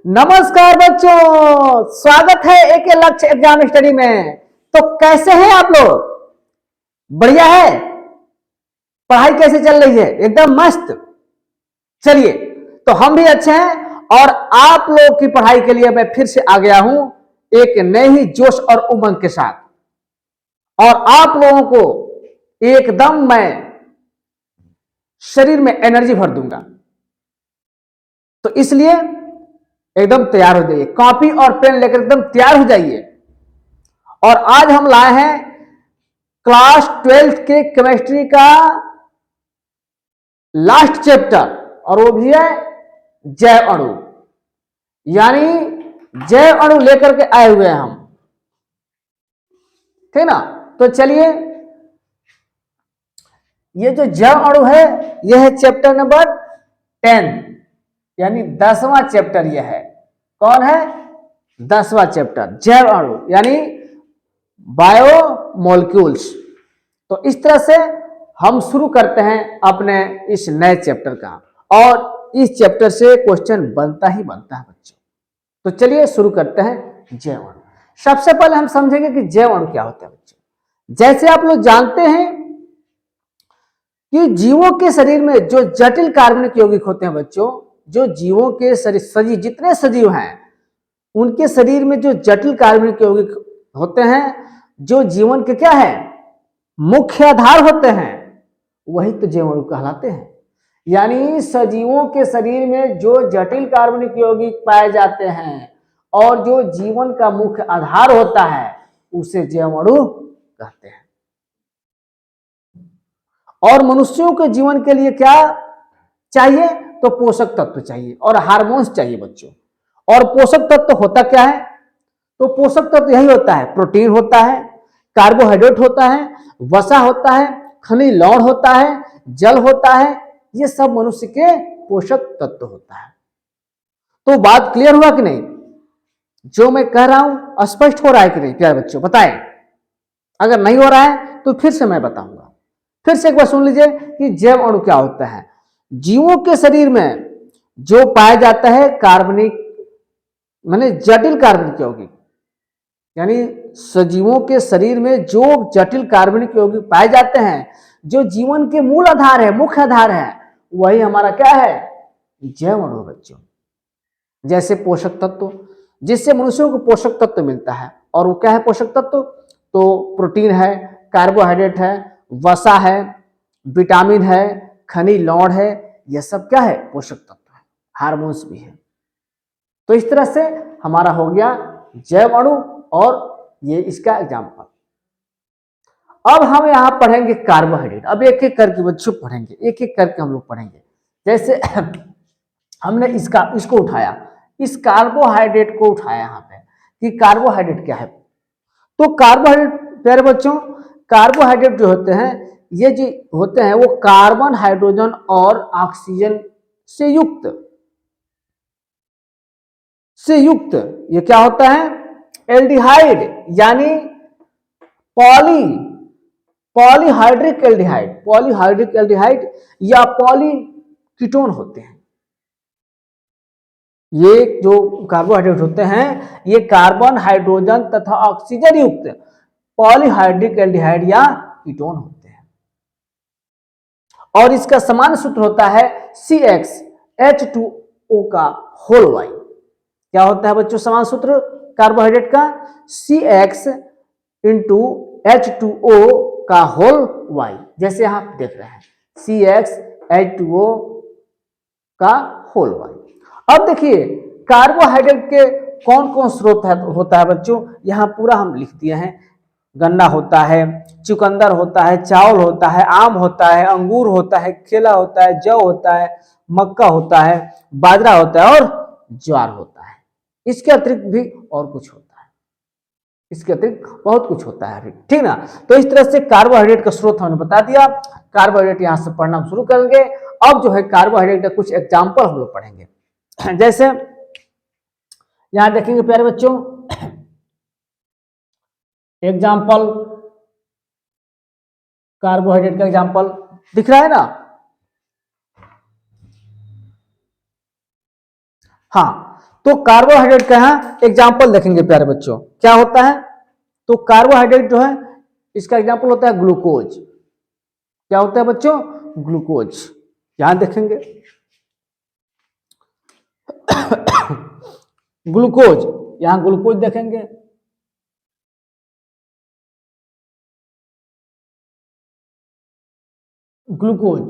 नमस्कार बच्चों, स्वागत है एक लक्ष्य एग्जाम स्टडी में। तो कैसे हैं आप लोग? बढ़िया है? पढ़ाई कैसे चल रही है? एकदम मस्त। चलिए, तो हम भी अच्छे हैं और आप लोग की पढ़ाई के लिए मैं फिर से आ गया हूं एक नए ही जोश और उमंग के साथ, और आप लोगों को एकदम मैं शरीर में एनर्जी भर दूंगा। तो इसलिए एकदम तैयार हो जाइए, कॉपी और पेन लेकर एकदम तैयार हो जाइए। और आज हम लाए हैं क्लास 12th के केमिस्ट्री का लास्ट चैप्टर, और वो भी है जैव अणु। यानी जैव अणु लेकर के आए हुए हैं हम, ठीक ना। तो चलिए, ये जो जैव अणु है यह है चैप्टर नंबर 10, यानी 10वां चैप्टर यह है। कौन है? 10वां चैप्टर जैव अणु यानी बायोमोलिक्यूल्स। तो इस तरह से हम शुरू करते हैं अपने इस नए चैप्टर का, और इस चैप्टर से क्वेश्चन बनता ही बनता है बच्चों। तो चलिए शुरू करते हैं जैव अणु। सबसे पहले हम समझेंगे कि जैव अणु क्या होता है बच्चों। जैसे आप लोग जानते हैं कि जीवों के शरीर में जो जटिल कार्बनिक यौगिक होते हैं बच्चों, जो जीवों के शरीर सजीव जितने सजीव हैं उनके शरीर में जो जटिल कार्बनिक यौगिक होते हैं, जो जीवन के क्या है मुख्य आधार होते हैं, वही तो जैव अणु कहलाते हैं। यानी सजीवों के शरीर में जो जटिल कार्बनिक यौगिक पाए जाते हैं और जो जीवन का मुख्य आधार होता है उसे जैव अणु कहते हैं। और मनुष्यों के जीवन के लिए क्या चाहिए? तो पोषक तत्व चाहिए और हार्मोन्स चाहिए बच्चों। और पोषक तत्व होता क्या है? तो पोषक तत्व यही होता है, प्रोटीन होता है, कार्बोहाइड्रेट होता है, वसा होता है, खनिज लवण होता है, जल होता है। ये सब मनुष्य के पोषक तत्व होता है। तो बात क्लियर हुआ कि नहीं? जो मैं कह रहा हूं स्पष्ट हो रहा है कि नहीं प्यारे बच्चों? बताएं। अगर नहीं हो रहा है तो फिर से मैं बताऊंगा। फिर से एक बार सुन लीजिए कि जैव अणु क्या होता है। जीवों के शरीर में जो पाया जाता है कार्बनिक माने जटिल कार्बनिक यौगिक, यानी सजीवों के शरीर में जो जटिल कार्बनिक यौगिक पाए जाते हैं, जो जीवन के मूल आधार है, मुख्य आधार है, वही हमारा क्या है? जैव अणु बच्चों। जैसे पोषक तत्व, जिससे मनुष्यों को पोषक तत्व मिलता है, और वो क्या है पोषक तत्व? तो प्रोटीन है, कार्बोहाइड्रेट है, वसा है, विटामिन है, खनिज लवण है। यह सब क्या है? पोषक तत्व है, हार्मोन्स भी है। तो इस तरह से हमारा हो गया जैव अणु, और ये इसका एग्जाम्पल। अब हम यहां पढ़ेंगे कार्बोहाइड्रेट। अब एक एक करके बच्चों पढ़ेंगे, एक एक करके हम लोग पढ़ेंगे। जैसे हमने इसको उठाया, इस कार्बोहाइड्रेट को उठाया यहां पे कि कार्बोहाइड्रेट क्या है। तो कार्बोहाइड्रेट प्यारे बच्चों, कार्बोहाइड्रेट जो होते हैं ये जो होते हैं वो कार्बन, हाइड्रोजन और ऑक्सीजन से युक्त ये क्या होता है? एल्डिहाइड, यानी पॉलीहाइड्रिक एल्डिहाइड या पॉलीकीटोन होते हैं। ये जो कार्बोहाइड्रेट होते हैं ये कार्बन, हाइड्रोजन तथा ऑक्सीजन युक्त पॉलीहाइड्रिक एल्डिहाइड या कीटोन होते हैं। और इसका समान सूत्र होता है CxH2O का होल वाई। क्या होता है बच्चों समान सूत्र कार्बोहाइड्रेट का? CX इंटू H2O का होल वाई। जैसे आप देख रहे हैं CxH2O का होल वाई। अब देखिए कार्बोहाइड्रेट के कौन कौन स्रोत होता है बच्चों, यहां पूरा हम लिख दिए हैं। गन्ना होता है, चुकंदर होता है, चावल होता है, आम होता है, अंगूर होता है, केला होता है, जौ होता है, मक्का होता है, बाजरा होता है और ज्वार होता है। इसके अतिरिक्त भी और कुछ होता है, इसके अतिरिक्त बहुत कुछ होता है, ठीक ना। तो इस तरह से कार्बोहाइड्रेट का स्रोत हमने बता दिया। कार्बोहाइड्रेट यहां से पढ़ना शुरू करेंगे। अब जो है कार्बोहाइड्रेट का कुछ एग्जाम्पल हम लोग पढ़ेंगे। जैसे यहां देखेंगे प्यारे बच्चों, एग्जाम्पल कार्बोहाइड्रेट का एग्जाम्पल दिख रहा है ना? हाँ, तो कार्बोहाइड्रेट का यहाँ एग्जाम्पल देखेंगे प्यारे बच्चों, क्या होता है। तो कार्बोहाइड्रेट जो है इसका एग्जाम्पल होता है ग्लूकोज। क्या होता है बच्चों, ग्लूकोज। यहां देखेंगे ग्लूकोज, यहां ग्लूकोज देखेंगे। ग्लूकोज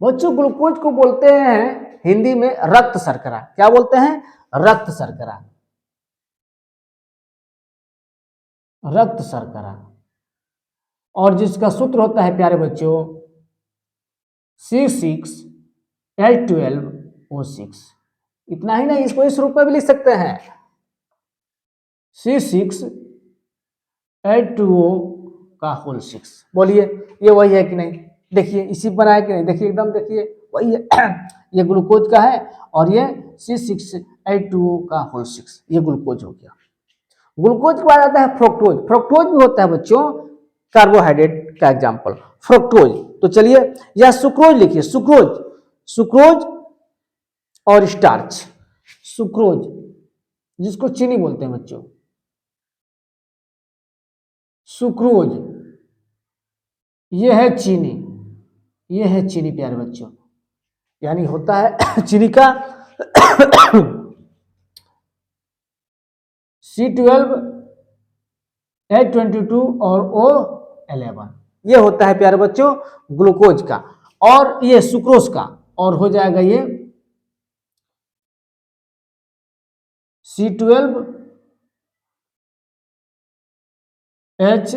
बच्चों, ग्लूकोज को बोलते हैं हिंदी में रक्त शर्करा। क्या बोलते हैं, रक्त शर्करा, रक्त शर्करा। और जिसका सूत्र होता है प्यारे बच्चों C6H12O6। इतना ही नहीं, इसको इस रूप में भी लिख सकते हैं, C6H2O का होल 6। बोलिए ये वही है कि नहीं, देखिए इसी बनाया कि नहीं, देखिए एकदम देखिए वही है। ये ग्लूकोज का है और ये C6H2O का होल 6, ये ग्लूकोज हो गया। ग्लूकोज के बाद आता है फ्रुक्टोज। फ्रुक्टोज भी होता है बच्चों कार्बोहाइड्रेट का एग्जाम्पल, फ्रुक्टोज। तो चलिए या सुक्रोज लिखिए, सुक्रोज, सुक्रोज और स्टार्च। सुक्रोज जिसको चीनी बोलते हैं बच्चों, सुक्रोज ये है चीनी, ये है चीनी प्यारे बच्चों, यानी होता है चीनी का C12H22 और O11, ये होता है प्यारे बच्चों ग्लूकोज का, और ये सुक्रोज का, और हो जाएगा ये C12H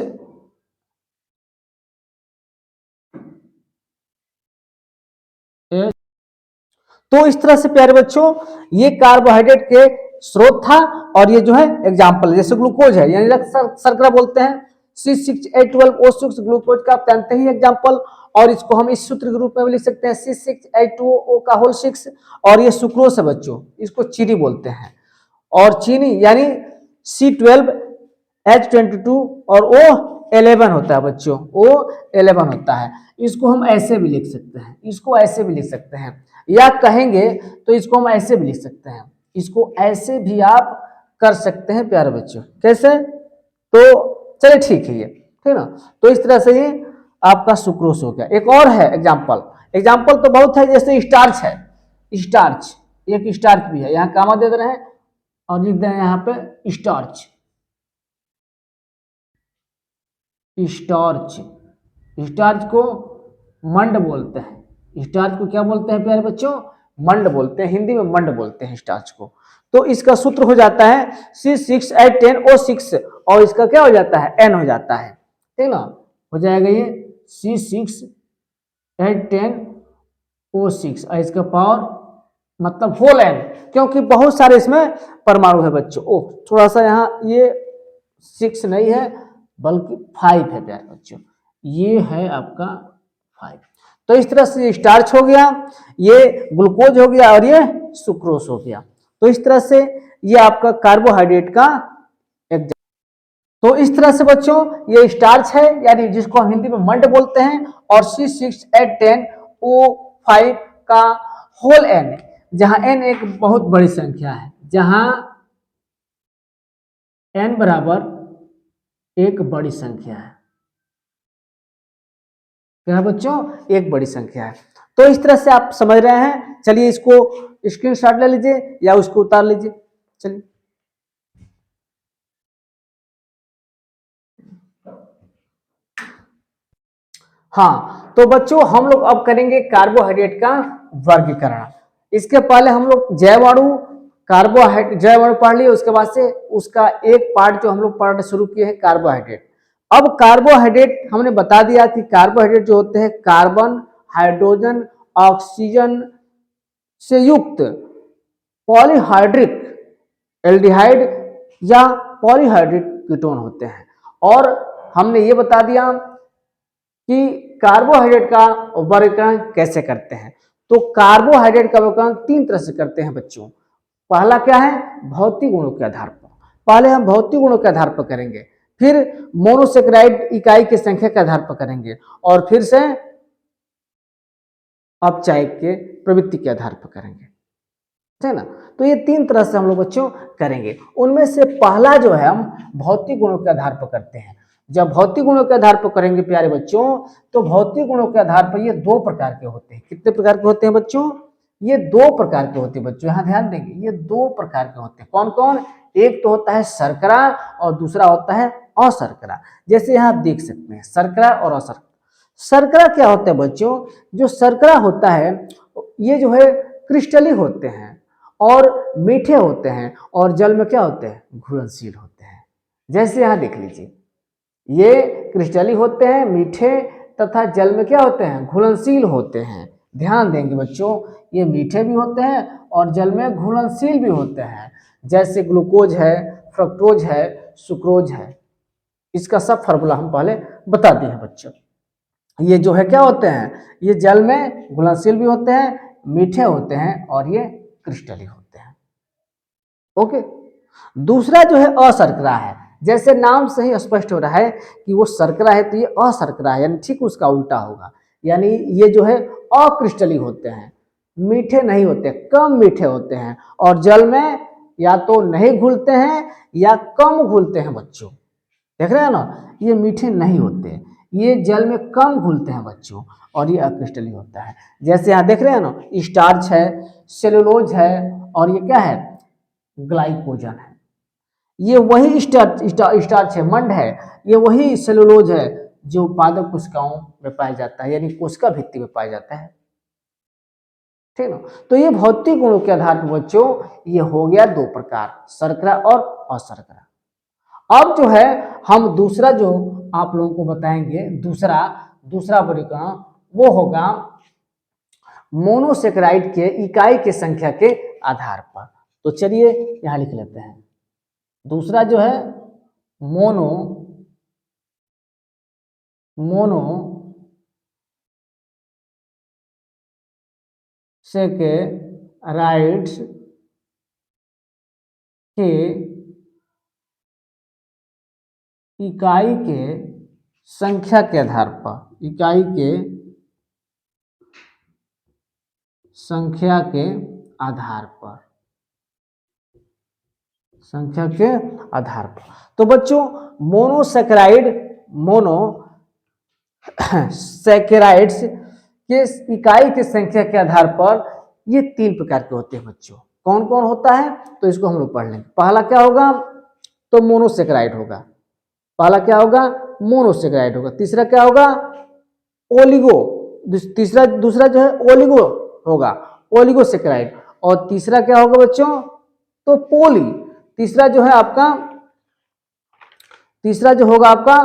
तो इस तरह से प्यारे बच्चों ये कार्बोहाइड्रेट के स्रोत था, और ये जो है एग्जाम्पल, जैसे ग्लूकोज है यानी रक्त शर्करा बोलते हैं, C6H12O6 ग्लूकोज का आप जानते ही एग्जाम्पल, और इसको हम इस सूत्र के रूप में भी लिख सकते हैं C6H2O का होल 6। और ये सुक्रोज है बच्चों, इसको चीनी बोलते हैं, और चीनी यानी C12H22 और O11 होता है बच्चों, O11 होता है। इसको हम ऐसे भी लिख सकते हैं, इसको ऐसे भी लिख सकते हैं, या कहेंगे तो इसको हम ऐसे भी लिख सकते हैं, इसको ऐसे भी आप कर सकते हैं प्यारे बच्चों। कैसे, तो चलिए ठीक है ये, ठीक ना। तो इस तरह से ये आपका सुक्रोज हो गया। एक और है एग्जाम्पल, एग्जाम्पल तो बहुत है, जैसे स्टार्च है, स्टार्च, एक स्टार्च भी है, यहाँ कामा दे रहे हैं और लिख दें यहाँ पे स्टार्च, स्टार्च। स्टार्च को मंड बोलते हैं, स्टार्च को क्या बोलते हैं प्यारे बच्चों, मंड बोलते हैं, हिंदी में मंड बोलते हैं स्टार्च को। तो इसका सूत्र हो जाता है C6H10O6, और इसका क्या हो जाता है, N हो जाता है, ठीक ना। हो जाएगा ये C6H10O6, और इसका पावर मतलब होल N, क्योंकि बहुत सारे इसमें परमाणु है बच्चों। ओह थोड़ा सा यहाँ ये 6 नहीं है बल्कि 5 है प्यारे बच्चों, ये है आपका 5। तो इस तरह से स्टार्च हो गया, ये ग्लूकोज हो गया, और ये सुक्रोज हो गया। तो इस तरह से ये आपका कार्बोहाइड्रेट का एग्जाम्पल। तो इस तरह से बच्चों ये स्टार्च है, यानी जिसको हम हिंदी में मंड बोलते हैं, और C6H10O5 का होल N, जहां N एक बहुत बड़ी संख्या है, जहां N बराबर एक बड़ी संख्या है, क्या बच्चों, एक बड़ी संख्या है। तो इस तरह से आप समझ रहे हैं। चलिए इसको स्क्रीनशॉट ले लीजिए या उसको उतार लीजिए। चलिए हाँ, तो बच्चों हम लोग अब करेंगे कार्बोहाइड्रेट का वर्गीकरण। इसके पहले हम लोग जैवाणु, कार्बोहाइड्रेट जैवाणु पढ़ लिए, उसके बाद से उसका एक पार्ट जो हम लोग पढ़ना शुरू किए हैं कार्बोहाइड्रेट। अब कार्बोहाइड्रेट हमने बता दिया कि कार्बोहाइड्रेट जो होते हैं कार्बन, हाइड्रोजन, ऑक्सीजन से युक्त पॉलीहाइड्रिक एल्डिहाइड या पॉलीहाइड्रिक कीटोन होते हैं। और हमने ये बता दिया कि कार्बोहाइड्रेट का वर्गीकरण कैसे करते हैं। तो कार्बोहाइड्रेट का वर्गीकरण 3 तरह से करते हैं बच्चों। पहला क्या है, भौतिक गुणों के आधार पर। पहले हम भौतिक गुणों के आधार पर करेंगे, फिर मोनोसेकेराइड इकाई की संख्या के आधार पर करेंगे, और फिर से अपचायक के प्रवृत्ति के आधार पर करेंगे। है ना। तो ये 3 तरह से हम लोग बच्चों करेंगे। उनमें से पहला जो है हम भौतिक गुणों के आधार पर करते हैं। जब भौतिक गुणों के आधार पर करेंगे प्यारे बच्चों, तो भौतिक गुणों के आधार पर ये 2 प्रकार के होते हैं। कितने प्रकार के होते हैं बच्चों? ये 2 प्रकार के होते हैं बच्चों, यहाँ ध्यान देंगे, ये 2 प्रकार के होते हैं। कौन कौन? एक तो होता है शर्करा और दूसरा होता है अशर्करा। जैसे यहाँ आप देख सकते हैं शर्करा और अशर्करा। शर्करा क्या होता है बच्चों? जो शर्करा होता है ये जो है क्रिस्टली होते हैं और मीठे होते हैं और जल में क्या होते हैं? घुलनशील होते हैं। जैसे यहाँ देख लीजिए, ये क्रिस्टली होते हैं, मीठे, तथा जल में क्या होते हैं? घुलनशील होते हैं। ध्यान देंगे बच्चों, ये मीठे भी होते हैं और जल में घुलनशील भी होते हैं। जैसे ग्लूकोज है, फ्रक्टोज है, सुक्रोज है। इसका सब फार्मूला हम पहले बता दिए हैं बच्चों। ये जो है क्या होते हैं? ये जल में घुलनशील भी होते हैं, मीठे होते हैं और ये क्रिस्टली होते हैं। ओके। दूसरा जो है अशर्करा है। जैसे नाम से ही स्पष्ट हो रहा है कि वो शर्करा है, तो ये अशर्करा है, यानी ठीक उसका उल्टा होगा। यानी ये जो है अक्रिस्टली होते हैं, मीठे नहीं होते, कम मीठे होते हैं और जल में या तो नहीं घुलते हैं या कम घुलते हैं बच्चों। देख रहे हैं ना, ये मीठे नहीं होते, ये जल में कम घुलते हैं बच्चों और ये अक्रिस्टली होता है। जैसे यहाँ देख रहे हैं ना, स्टार्च है, सेलुलोज है और ये क्या है? ग्लाइकोजन है। ये वही स्टार्च है, मंड है, ये वही सेलुलोज है जो पादप कोशिकाओं में पाया जाता है, यानी कोशिका भित्ति में पाया जाता है। ठीक ना। तो ये भौतिक गुणों के आधार पर बच्चों ये हो गया 2 प्रकार, शर्करा और अशर्करा। अब जो है हम दूसरा जो आप लोगों को बताएंगे, दूसरा वर्गीकरण, वो होगा मोनोसेकेराइड के इकाई की संख्या के आधार पर। तो चलिए यहां लिख लेते हैं। दूसरा जो है मोनोसेकेराइड्स के इकाई के संख्या के आधार पर, इकाई के संख्या के आधार पर, संख्या के आधार पर। तो बच्चों मोनोसेकेराइड्स के इकाई की संख्या के आधार पर ये 3 प्रकार के होते हैं बच्चों। कौन कौन होता है? तो इसको हम लोग पढ़ लेंगे। पहला क्या होगा? तो मोनोसेकेराइड होगा। पहला क्या होगा? मोनोसेकेराइड होगा। तीसरा क्या होगा? ओलिगो। दूसरा जो है ओलिगो होगा, ओलिगोसेकेराइड। और तीसरा क्या होगा बच्चों? तो तीसरा जो होगा आपका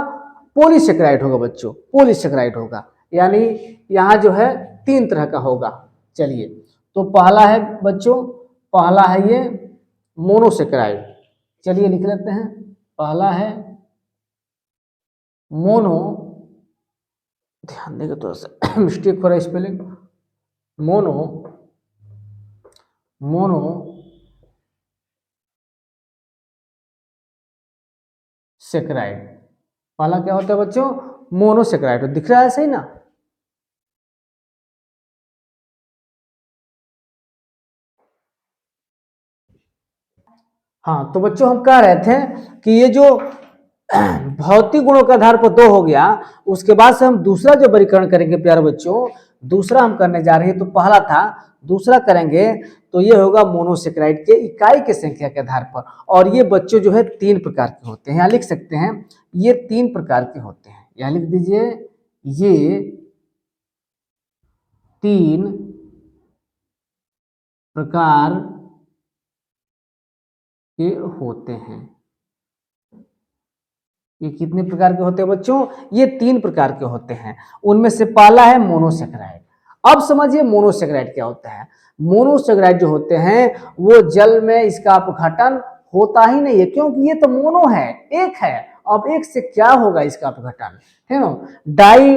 पॉलीसेकेराइड होगा बच्चों, पॉलीसेकेराइड होगा। यानी यहाँ जो है 3 तरह का होगा। चलिए, तो पहला है बच्चों, पहला है ये मोनोसेकेराइड। चलिए लिख लेते हैं। पहला है मोनो, ध्यान देंगे थोड़ा सा मिस्टेक हो रहा है स्पेलिंग, मोनो सेकेराइड। पहला क्या होता है बच्चों? मोनोसेकेराइड। दिख रहा है सही ना? हाँ, तो बच्चों हम कह रहे थे कि ये जो भौतिक गुणों के आधार पर 2 हो गया, उसके बाद से हम दूसरा जो वर्गीकरण करेंगे प्यारे बच्चों, दूसरा हम करने जा रहे हैं। तो पहला था, दूसरा करेंगे तो ये होगा मोनोसेकेराइड के इकाई की संख्या के आधार पर। और ये बच्चों जो है 3 प्रकार के होते हैं, यहाँ लिख सकते हैं, ये 3 प्रकार के होते हैं। यहाँ लिख दीजिए, ये 3 प्रकार के होते हैं। ये कितने प्रकार के होते हैं बच्चों? ये 3 प्रकार के होते हैं। उनमें से पहला है मोनोसेकेराइड। अब समझिए मोनोसेकेराइड क्या होता है। मोनोसेकेराइड जो होते हैं वो जल में इसका अपघटन होता ही नहीं है, क्योंकि ये तो मोनो है, एक है। अब एक से क्या होगा इसका अपघटन, है ना। डाई,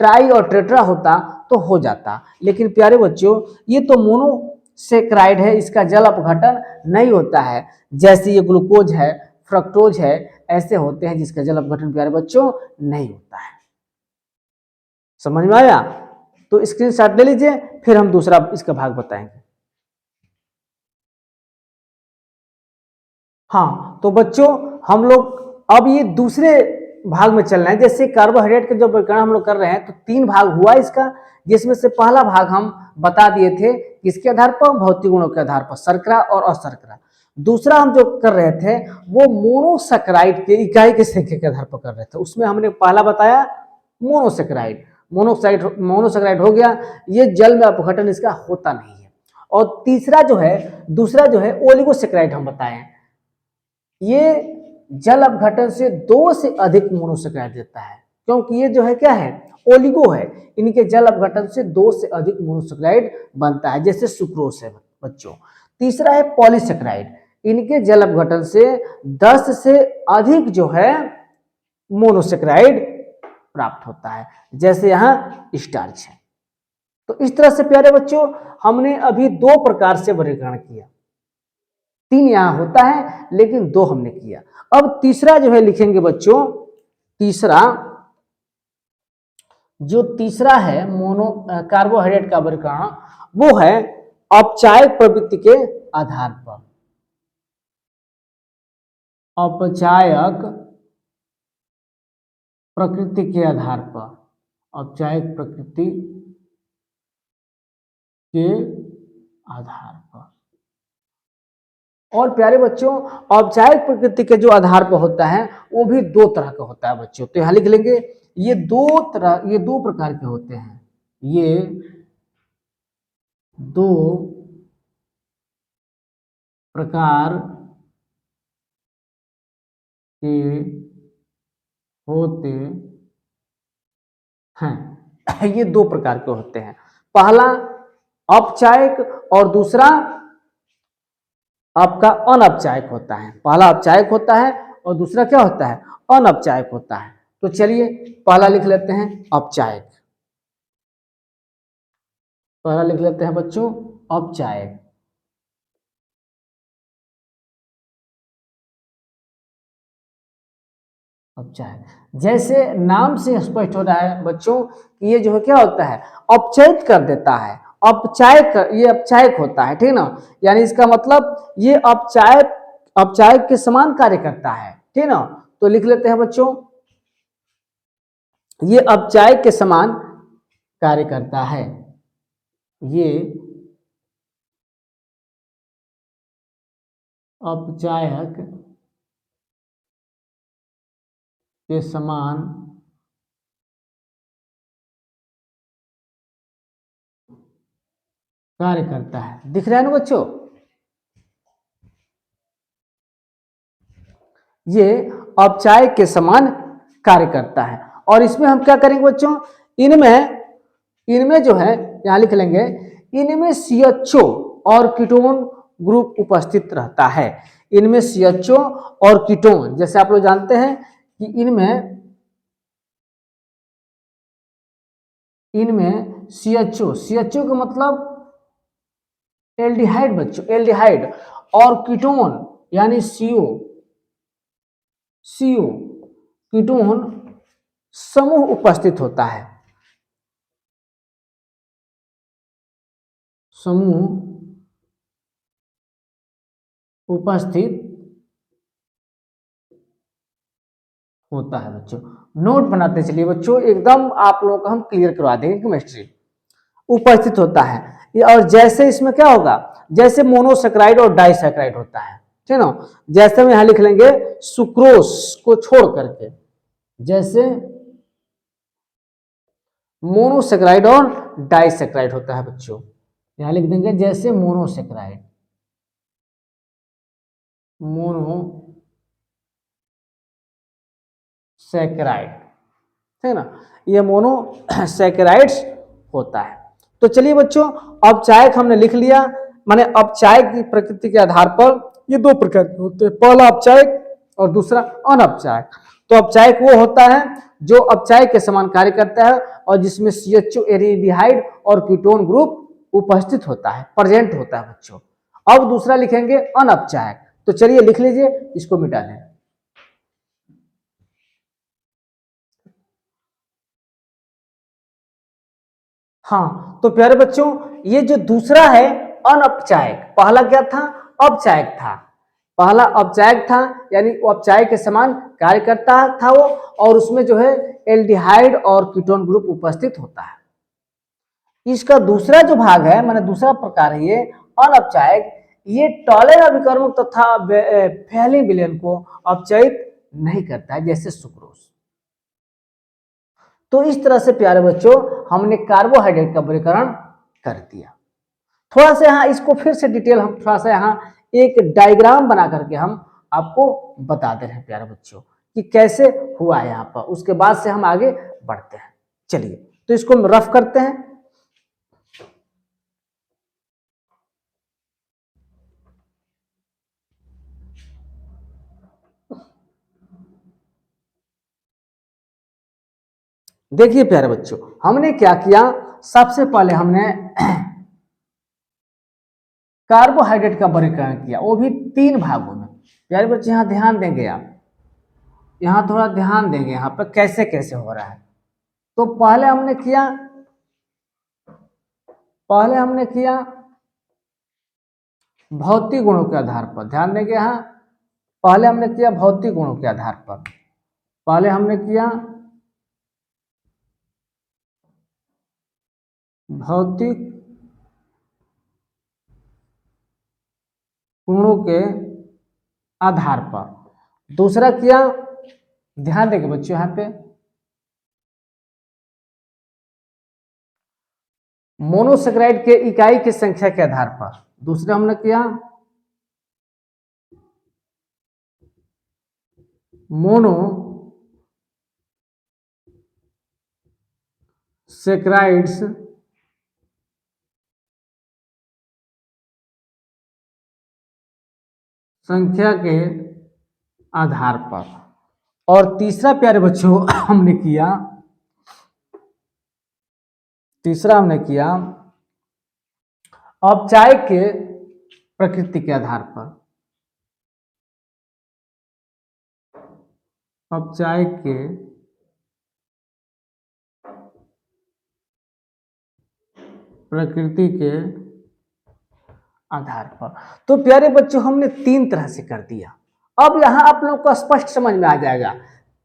ट्राई और टेट्रा होता तो हो जाता, लेकिन प्यारे बच्चों ये तो मोनोसेकेराइड है, इसका जल अपघटन नहीं होता है। जैसे ये ग्लूकोज है, फ्रक्टोज है, ऐसे होते हैं जिसका जल अपघटन प्यारे बच्चों नहीं होता है। समझ में आया? तो स्क्रीनशॉट ले लीजिए, फिर हम दूसरा इसका भाग बताएंगे। हाँ तो बच्चों हम लोग अब ये दूसरे भाग में चल रहे हैं। जैसे कार्बोहाइड्रेट के जो प्रकरण हम लोग कर रहे हैं तो 3 भाग हुआ इसका, जिसमें से पहला भाग हम बता दिए थे किसके आधार पर, भौतिक गुणों के आधार पर, शर्करा और अशर्करा। दूसरा हम जो कर रहे थे वो मोनोसैकेराइड के इकाई की संख्या के आधार पर कर रहे थे। उसमें हमने पहला बताया मोनोसैकेराइड, मोनोसैकेराइड हो गया, ये जल में अपघटन इसका होता नहीं है। और तीसरा जो है, दूसरा जो है ओलिगोसैकेराइड हम बताए, ये जल अपघटन से 2 से अधिक मोनोसैकेराइड देता है, क्योंकि ये जो है क्या है, ओलिगो है, इनके जल अपघटन से 2 से अधिक मोनोसैकेराइड बनता है, जैसे सुक्रोज है बच्चों। तीसरा है पॉलीसैकेराइड, इनके जल अपघटन से 10 से अधिक जो है मोनोसैकेराइड प्राप्त होता है, जैसे यहाँ स्टार्च है। तो इस तरह से प्यारे बच्चों हमने अभी 2 प्रकार से वर्गीकरण किया, 3 यहां होता है लेकिन 2 हमने किया। अब तीसरा जो है लिखेंगे बच्चों, तीसरा है मोनो कार्बोहाइड्रेट का वर्गीकरण, वो है औपचारिक प्रवृत्ति के आधार पर। औपचारिक प्रकृति के आधार पर, औपचारिक प्रकृति के आधार पर। और प्यारे बच्चों औपचारिक प्रकृति के जो आधार पर होता है वो भी 2 तरह का होता है बच्चों, तो यहां लिख लेंगे ये 2 प्रकार के होते हैं, ये 2 प्रकार के होते हैं। ये 2 प्रकार के होते हैं, पहला औपचारिक और दूसरा आपका अनौपचारिक होता है। पहला औपचारिक होता है और दूसरा क्या होता है, अनौपचारिक होता है। तो चलिए पहला लिख लेते हैं औपचारिक, पहला लिख लेते हैं बच्चों औपचारिक। औपचारिक जैसे नाम से स्पष्ट हो रहा है बच्चों कि ये जो है क्या होता है, औपचारिक कर देता है, औपचारिक, ये औपचारिक होता है, ठीक ना, यानी इसका मतलब ये औपचारिक के समान कार्य करता है, ठीक ना। तो लिख लेते हैं बच्चों ये औपचारिक के समान कार्य करता है, ये औपचारिक के समान कार्य करता है। दिख रहा है ना बच्चों, ये औपचारिक के समान कार्य करता है। और इसमें हम क्या करेंगे बच्चों, इनमें जो है यहां लिख लेंगे, इनमें CHO और कीटोन ग्रुप उपस्थित रहता है। इनमें CHO और कीटोन, जैसे आप लोग जानते हैं कि इनमें CHO का मतलब एल्डिहाइड बच्चों, एल्डिहाइड, और कीटोन यानी CO कीटोन समूह उपस्थित होता है, समूह उपस्थित होता है बच्चों। नोट बनाते चलिए बच्चों, एकदम आप लोगों को हम क्लियर करवा देंगे, केमिस्ट्री उपस्थित होता है। और जैसे इसमें क्या होगा, जैसे मोनोसैकेराइड और डाइसैकेराइड होता है, ठीक ना, जैसे हम यहां लिख लेंगे सुक्रोज को छोड़ करके, जैसे मोनोसैकेराइड और डाइसैकेराइड होता है बच्चों, यहां लिख देंगे जैसे मोनोसैकेराइड, मोनोसैकेराइड, है ना, ये मोनोसैकेराइड्स होता है। तो चलिए बच्चों औपचारिक हमने लिख लिया, माने औपचारिक की प्रकृति के आधार पर ये 2 प्रकार के होते हैं, पहला औपचारिक और दूसरा अनौपचारिक। तो औपचारिक वो होता है जो औपचारिक के समान कार्य करता है और जिसमें CHO एल्डिहाइड और कीटोन ग्रुप उपस्थित होता है, प्रेजेंट होता है बच्चों। अब दूसरा लिखेंगे अनौपचारिक, तो चलिए लिख लीजिए, इसको मिटा दें। हाँ तो प्यारे बच्चों ये जो दूसरा है अनौपचारिक, पहला क्या था, औपचारिक था, पहला औपचारिक था, यानी औपचारिक के समान कार्य करता था वो, और उसमें जो है एल्डिहाइड और कीटोन ग्रुप उपस्थित होता है। इसका दूसरा जो भाग है, माने दूसरा प्रकार है ये अनौपचारिक, ये टॉलेन अभिकर्मक तथा फैलिंग विलयन को औपचारिक नहीं करता है, जैसे सुक्रोज। तो इस तरह से प्यारे बच्चों हमने कार्बोहाइड्रेट का वर्गीकरण कर दिया। थोड़ा सा यहाँ इसको फिर से डिटेल हम थोड़ा सा यहाँ एक डायग्राम बना करके हम आपको बता दे रहे हैं प्यारे बच्चों कि कैसे हुआ है यहाँ पर, उसके बाद से हम आगे बढ़ते हैं। चलिए तो इसको हम रफ करते हैं। देखिए प्यारे बच्चों हमने क्या किया, सबसे पहले हमने कार्बोहाइड्रेट का वर्गीकरण किया, वो भी 3 भागों में। प्यारे बच्चे यहाँ ध्यान देंगे, आप यहाँ थोड़ा ध्यान देंगे यहाँ पर कैसे कैसे हो रहा है। तो पहले हमने किया भौतिक गुणों के आधार पर, ध्यान देंगे यहाँ। पहले हमने किया भौतिक गुणों के आधार पर, पहले हमने किया भौतिक गुणों के आधार पर। दूसरा किया, ध्यान देंगे बच्चों यहाँ पे, मोनोसेक्राइड के इकाई की संख्या के आधार पर। दूसरा हमने किया मोनोसेक्राइड्स संख्या के आधार पर। और तीसरा प्यारे बच्चों हमने किया औपचारिक के प्रकृति के आधार पर, औपचारिक के प्रकृति के आधार पर। तो प्यारे बच्चों हमने 3 तरह से कर दिया। अब यहाँ आप लोगों को स्पष्ट समझ में आ जाएगा,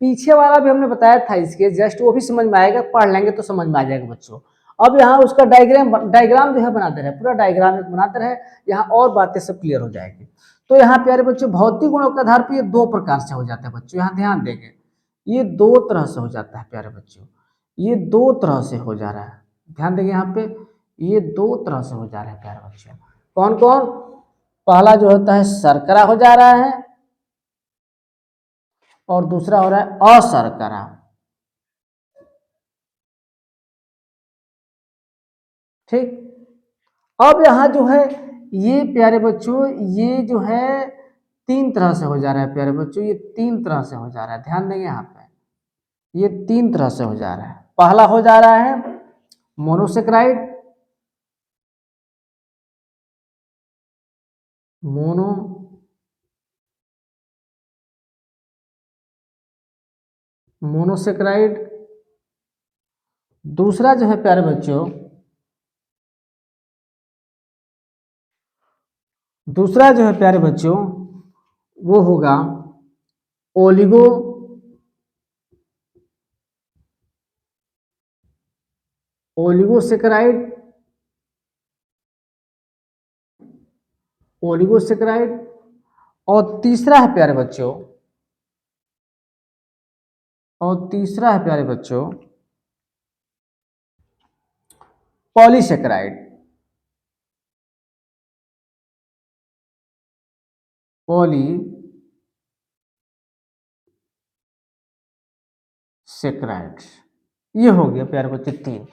पीछे वाला भी हमने बताया था इसके जस्ट, वो भी समझ में आएगा, पढ़ लेंगे तो समझ में आ जाएगा बच्चों। अब यहाँ उसका डायग्राम जो है बनाते रहे, पूरा डायग्राम बनाते रहे, यहाँ और बातें सब क्लियर हो जाएगी। तो यहाँ प्यारे बच्चों भौतिक गुणों के आधार पर ये 2 प्रकार से हो जाता है बच्चों, यहाँ ध्यान देंगे, ये 2 तरह से हो जाता है प्यारे बच्चों, ये 2 तरह से हो जा रहा है। ध्यान देंगे यहाँ पे, ये 2 तरह से हो जा रहा है प्यारे बच्चों। कौन कौन? पहला जो होता है शर्करा हो जा रहा है, और दूसरा हो रहा है अशर्करा। ठीक, अब यहां जो है ये प्यारे बच्चों, ये जो है 3 तरह से हो जा रहा है प्यारे बच्चों, ये 3 तरह से हो जा रहा है। ध्यान देंगे यहाँ पे, ये 3 तरह से हो जा रहा है। पहला हो जा रहा है मोनोसेक्राइड, मोनोसेक्राइड। दूसरा जो है प्यारे बच्चों, वो होगा ओलिगोसेक्राइड। और तीसरा है प्यारे बच्चों, पॉलीसेक्राइड। पॉलीसेक्राइड्स, ये हो गया प्यारे बच्चों 3।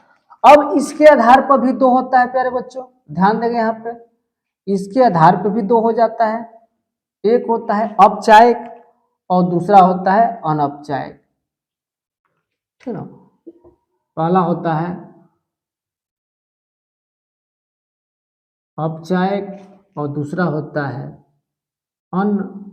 अब इसके आधार पर भी 2 होता है प्यारे बच्चों, ध्यान देंगे यहाँ पे, इसके आधार पर भी 2 हो जाता है। एक होता है औपचारिक और दूसरा होता है अनौपचारिक, ठीक ना। पहला होता है औपचारिक और दूसरा होता है अनौपचारिक।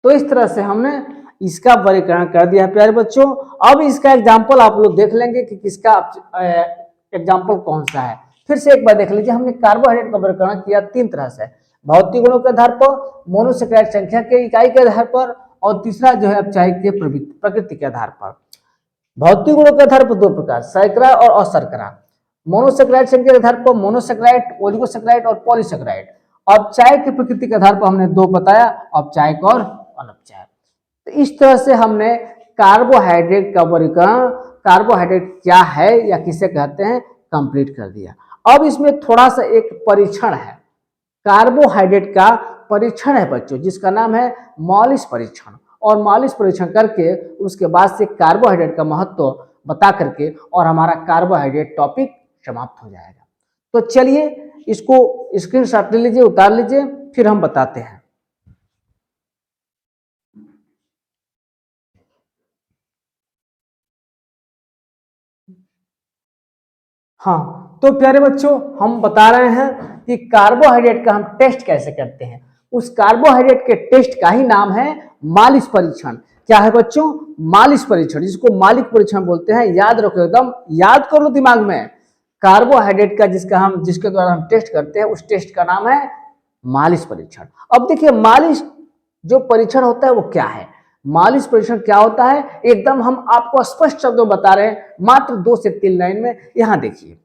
तो इस तरह से हमने इसका वर्गीकरण कर दिया है प्यारे बच्चों। अब इसका एग्जाम्पल आप लोग देख लेंगे कि किसका एग्जाम्पल कौन सा है। फिर से एक बार देख लीजिए, हमने कार्बोहाइड्रेट का वर्गीकरण किया 3 तरह से, भौतिक गुणों के आधार पर, मोनोसेकेराइड संख्या के इकाई के आधार पर, और तीसरा जो है अपचायक के प्रकृति के आधार पर। भौतिक गुणों के आधार पर 2 प्रकार, शर्करा और अशर्करा। मोनोसेकेराइड संख्या के आधार पर मोनोसेकेराइड, ओलिगोसेकेराइड और पॉलीसेकेराइड। अपचायक की प्रकृति के आधार पर हमने 2 बताया, अपचायक और अनपचायक। तो इस तरह से हमने कार्बोहाइड्रेट का वर्गीकरण, कार्बोहाइड्रेट क्या है या किसे कहते हैं, कंप्लीट कर दिया। अब इसमें थोड़ा सा एक परीक्षण है, कार्बोहाइड्रेट का परीक्षण है बच्चों, जिसका नाम है मॉलिस परीक्षण। और मॉलिस परीक्षण करके उसके बाद से कार्बोहाइड्रेट का महत्व बता करके और हमारा कार्बोहाइड्रेट टॉपिक समाप्त हो जाएगा। तो चलिए इसको स्क्रीनशॉट ले लीजिए, उतार लीजिए, फिर हम बताते हैं। हाँ, तो प्यारे बच्चों हम बता रहे हैं कि कार्बोहाइड्रेट का हम टेस्ट कैसे करते हैं। उस कार्बोहाइड्रेट के टेस्ट का ही नाम है मालिस परीक्षण। क्या है बच्चों, मालिस परीक्षण, जिसको मालिक परीक्षण बोलते हैं। याद रखो, एकदम याद कर लो दिमाग में, कार्बोहाइड्रेट का जिसके द्वारा हम टेस्ट करते हैं, उस टेस्ट का नाम है मालिस परीक्षण। अब देखिए, मालिस जो परीक्षण होता है वो क्या है, मालिस परीक्षण क्या होता है, एकदम हम आपको स्पष्ट शब्दों में बता रहे हैं, मात्र 2 से 3 लाइन में। यहां देखिए,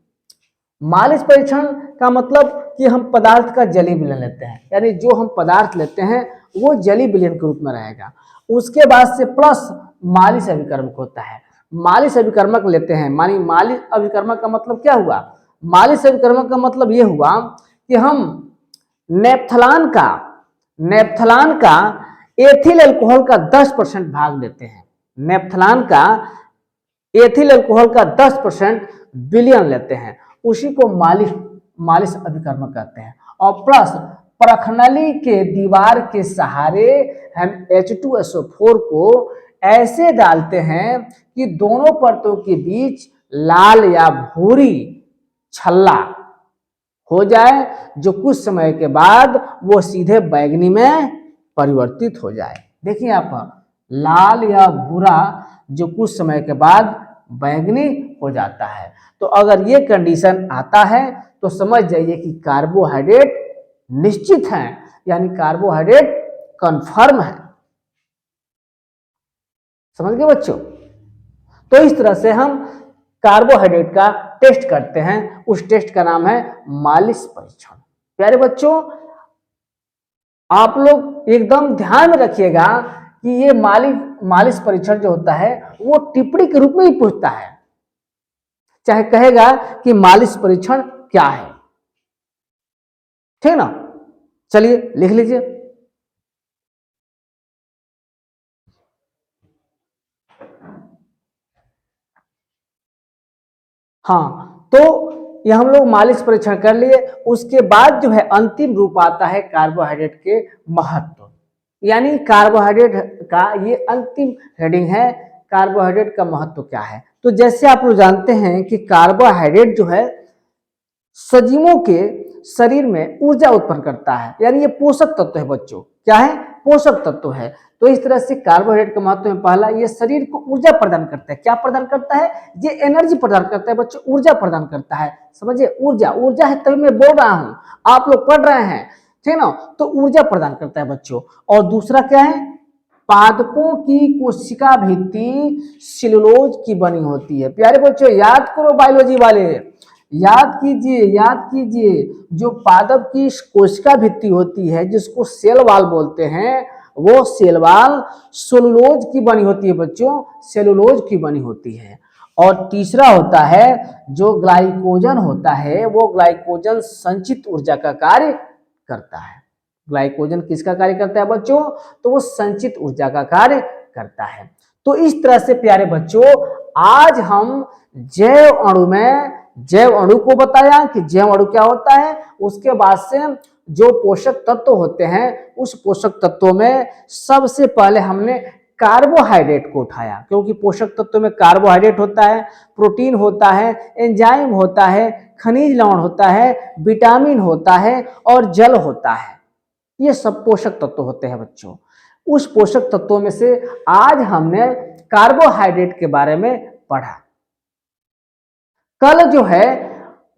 मालिस परीक्षण का मतलब कि हम पदार्थ का जलीय विलयन लेते हैं, यानी जो हम पदार्थ लेते हैं वो जलीय विलयन के रूप में रहेगा। उसके बाद से प्लस मालिस अभिकर्मक होता है, मालिस अभिकर्मक लेते हैं। मानी मालिस अभिकर्मक का मतलब क्या हुआ, मालिस अभिकर्मक का मतलब ये हुआ कि हम नेप्थलान का एथिल अल्कोहल का 10% भाग लेते हैं, नेप्थलान का एथिल अल्कोहल का 10% विलयन लेते हैं, उसी को मालिस अभिकर्मक कहते हैं। और प्लस प्रखनली के दीवार के सहारे हम H2SO4 को ऐसे डालते हैं कि दोनों परतों के बीच लाल या भूरी छल्ला हो जाए, जो कुछ समय के बाद वो सीधे बैंगनी में परिवर्तित हो जाए। देखिए यहाँ पर लाल या भूरा जो कुछ समय के बाद बैंगनी हो जाता है। तो अगर ये कंडीशन आता है तो समझ जाइए कि कार्बोहाइड्रेट निश्चित है, यानी कार्बोहाइड्रेट कंफर्म है। समझ गए बच्चों? तो इस तरह से हम कार्बोहाइड्रेट का टेस्ट करते हैं, उस टेस्ट का नाम है मालिस परीक्षण। प्यारे बच्चों, आप लोग एकदम ध्यान में रखिएगा कि ये मालिस परीक्षण जो होता है वो टिप्पणी के रूप में ही पूछता है, चाहे कहेगा कि मालिस परीक्षण क्या है, ठीक ना। चलिए लिख लीजिए। हाँ, तो ये हम लोग मालिस परीक्षण कर लिए। उसके बाद जो है अंतिम रूप आता है कार्बोहाइड्रेट के महत्व, यानी कार्बोहाइड्रेट का ये अंतिम हेडिंग है, कार्बोहाइड्रेट का महत्व क्या है। तो जैसे आप लोग जानते हैं कि कार्बोहाइड्रेट जो है सजीवों के शरीर में ऊर्जा उत्पन्न करता है, यानी ये पोषक तत्व है बच्चों। क्या है? पोषक तत्व है। तो इस तरह से कार्बोहाइड्रेट का महत्व में पहला, ये शरीर को ऊर्जा प्रदान करता है। क्या प्रदान करता है? ये एनर्जी प्रदान करता है बच्चों, ऊर्जा प्रदान करता है। समझिए, ऊर्जा है, तभी मैं बोल रहा हूं, आप लोग पढ़ रहे हैं, ठीक ना। तो ऊर्जा प्रदान करता है बच्चों। और दूसरा क्या है? पादपों की कोशिका भित्ति सेलुलोज की बनी होती है। प्यारे बच्चों याद करो, बायोलॉजी वाले याद कीजिए, जो पादप की कोशिका भित्ति होती है, जिसको सेल वाल बोलते हैं, वो सेल वाल सेलुलोज की बनी होती है बच्चों, सेलुलोज की बनी होती है। और तीसरा होता है जो ग्लाइकोजन होता है, वो ग्लाइकोजन संचित ऊर्जा का कार्य करता है। ग्लाइकोजन किसका कार्य करता है बच्चों? तो वो संचित ऊर्जा का कार्य करता है। तो इस तरह से प्यारे बच्चों, आज हम जैव अणु को बताया कि जैव अणु क्या होता है। उसके बाद से जो पोषक तत्व होते हैं, उस पोषक तत्वों में सबसे पहले हमने कार्बोहाइड्रेट को उठाया, क्योंकि पोषक तत्वों में कार्बोहाइड्रेट होता है, प्रोटीन होता है, एंजाइम होता है, खनिज लवण होता है, विटामिन होता है और जल होता है। ये सब पोषक तत्व होते हैं बच्चों। उस पोषक तत्वों में से आज हमने कार्बोहाइड्रेट के बारे में पढ़ा। कल जो है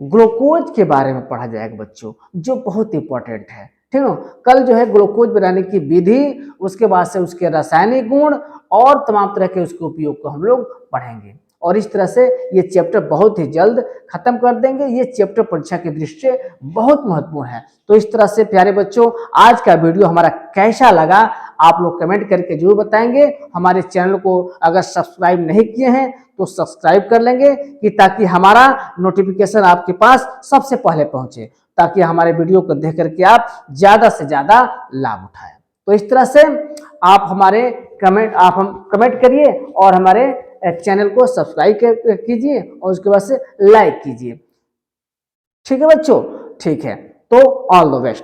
ग्लूकोज के बारे में पढ़ा जाएगा बच्चों, जो बहुत इंपॉर्टेंट है। ठीक है, कल जो है ग्लूकोज बनाने की विधि, उसके बाद से उसके रासायनिक गुण और तमाम तरह के उसके उपयोग को हम लोग पढ़ेंगे। और इस तरह से ये चैप्टर बहुत ही जल्द खत्म कर देंगे। ये चैप्टर परीक्षा की दृष्टि से बहुत महत्वपूर्ण है। तो इस तरह से प्यारे बच्चों, आज का वीडियो हमारा कैसा लगा आप लोग कमेंट करके जरूर बताएंगे। हमारे चैनल को अगर सब्सक्राइब नहीं किए हैं तो सब्सक्राइब कर लेंगे, कि ताकि हमारा नोटिफिकेशन आपके पास सबसे पहले पहुंचे, ताकि हमारे वीडियो को देख करके आप ज्यादा से ज्यादा लाभ उठाएं। तो इस तरह से आप हम कमेंट करिए और हमारे चैनल को सब्सक्राइब कीजिए और उसके बाद से लाइक कीजिए। ठीक है बच्चों, ठीक है, तो ऑल द बेस्ट।